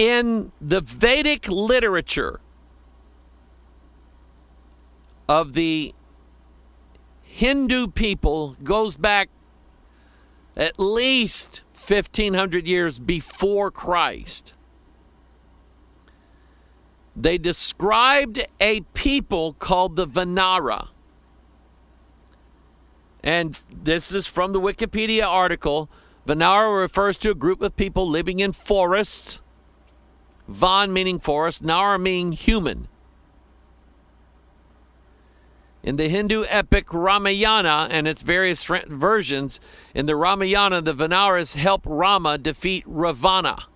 in the Vedic literature of the Hindu people goes back at least 1,500 years before Christ. They described a people called the Vanara. And this is from the Wikipedia article. Vanara refers to a group of people living in forests. Van meaning forest, Nara meaning human. In the Hindu epic Ramayana and its various versions, in the Ramayana, the Vanaras help Rama defeat Ravana.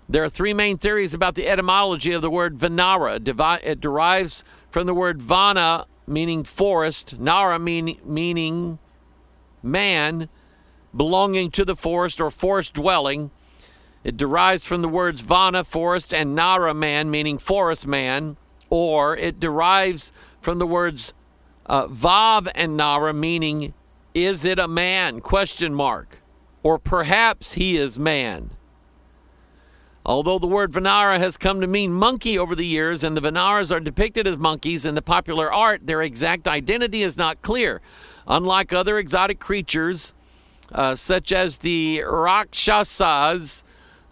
There are three main theories about the etymology of the word Vanara. It derives from the word Vana, meaning forest, Nara meaning man, belonging to the forest or forest dwelling. It derives from the words Vana, forest, and Nara, man, meaning forest man. Or it derives from the words Vav and Nara, meaning, is it a man? Question mark. Or perhaps he is man. Although the word Vanara has come to mean monkey over the years, and the Vanaras are depicted as monkeys in the popular art, their exact identity is not clear. Unlike other exotic creatures, such as the Rakshasas,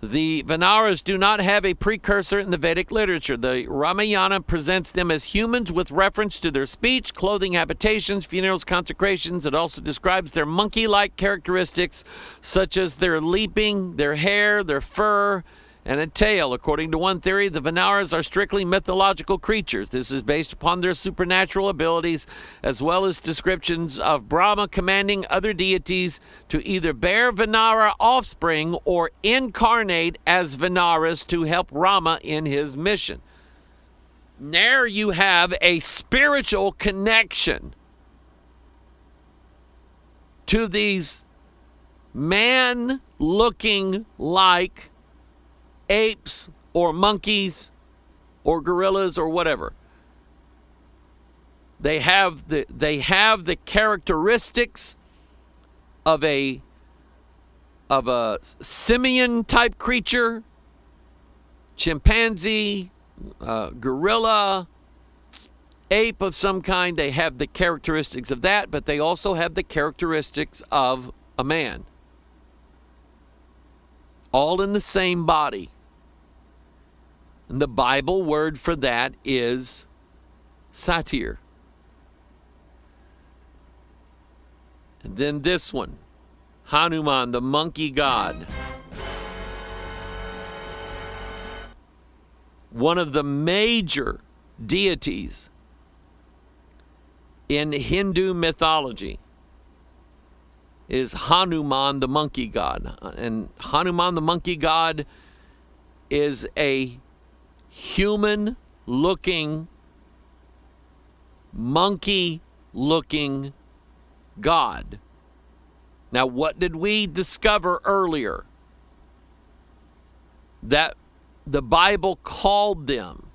the Vanaras do not have a precursor in the Vedic literature. The Ramayana presents them as humans with reference to their speech, clothing, habitations, funerals, consecrations. It also describes their monkey-like characteristics, such as their leaping, their hair, their fur, and a tail. According to one theory, the Vanaras are strictly mythological creatures. This is based upon their supernatural abilities, as well as descriptions of Brahma commanding other deities to either bear Vanara offspring or incarnate as Vanaras to help Rama in his mission. There you have a spiritual connection to these man-looking like apes or monkeys or gorillas or whatever. They have the characteristics of a simian type creature, chimpanzee, gorilla, ape of some kind. They have the characteristics of that, but they also have the characteristics of a man. All in the same body. And the Bible word for that is Satyr. And then this one, Hanuman, the monkey god. One of the major deities in Hindu mythology is Hanuman, the monkey god. And Hanuman, the monkey god, is a human-looking, monkey-looking god. Now, what did we discover earlier? That the Bible called them.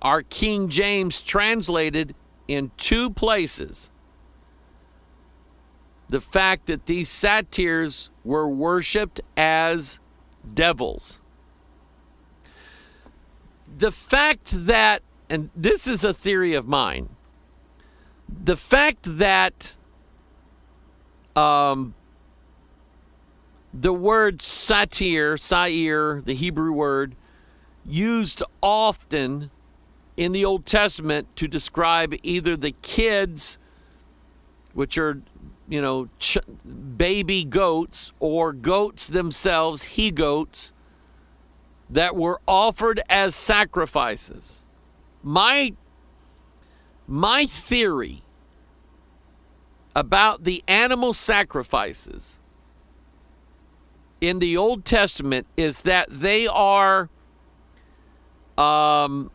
Our King James translated in two places the fact that these satyrs were worshipped as devils. The fact that, and this is a theory of mine, the fact that the word Satyr, the Hebrew word, used often in the Old Testament to describe either the kids, which are, baby goats, or goats themselves, he-goats, that were offered as sacrifices. My theory about the animal sacrifices in the Old Testament is that they are a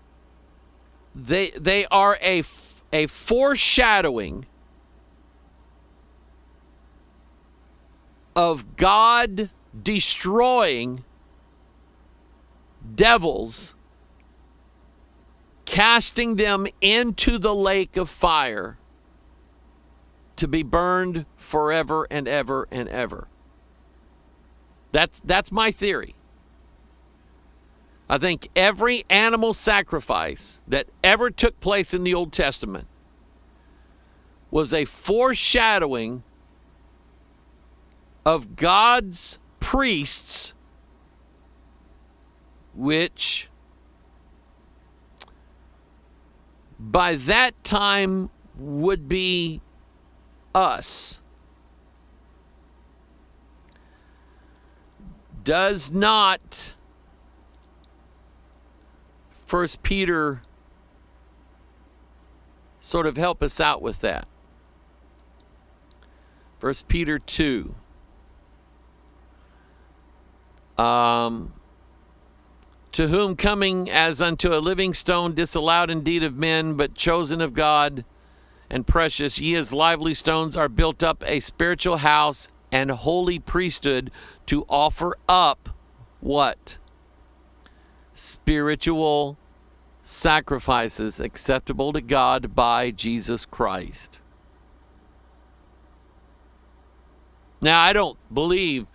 foreshadowing of God destroying devils, casting them into the lake of fire to be burned forever and ever and ever. That's my theory. I think every animal sacrifice that ever took place in the Old Testament was a foreshadowing of God's priests, which by that time would be us. Does not 1 Peter sort of help us out with that? 1 Peter 2. To whom coming as unto a living stone, disallowed indeed of men, but chosen of God and precious, ye as lively stones are built up a spiritual house and holy priesthood to offer up what? Spiritual sacrifices acceptable to God by Jesus Christ. Now, I don't believe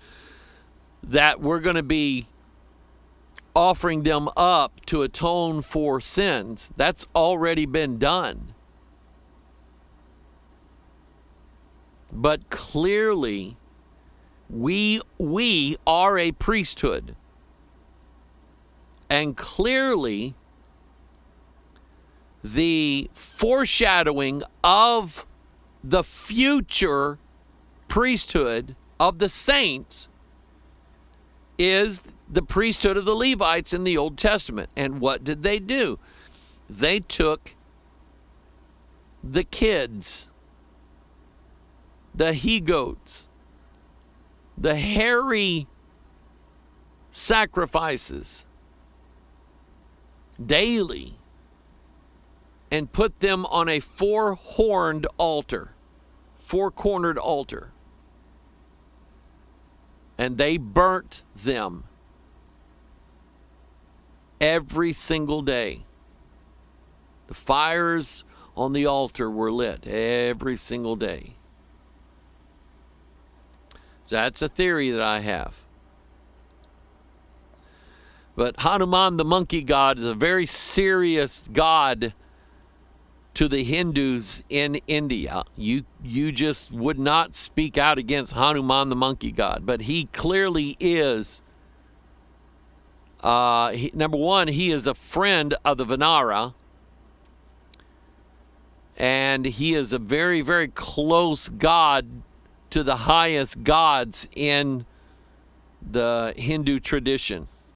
that we're going to be offering them up to atone for sins. That's already been done. But clearly, we are a priesthood. And clearly, the foreshadowing of the future priesthood of the saints is the priesthood of the Levites in the Old Testament. And what did they do? They took the kids, the he-goats, the hairy sacrifices daily, and put them on a four-horned altar, four-cornered altar. And they burnt them every single day. The fires on the altar were lit every single day. That's a theory that I have. But Hanuman, the monkey god, is a very serious god to the Hindus in India. You just would not speak out against Hanuman, the monkey god. But he clearly is, number one, he is a friend of the Vinara. And he is a very, very close god to the highest gods in the Hindu tradition.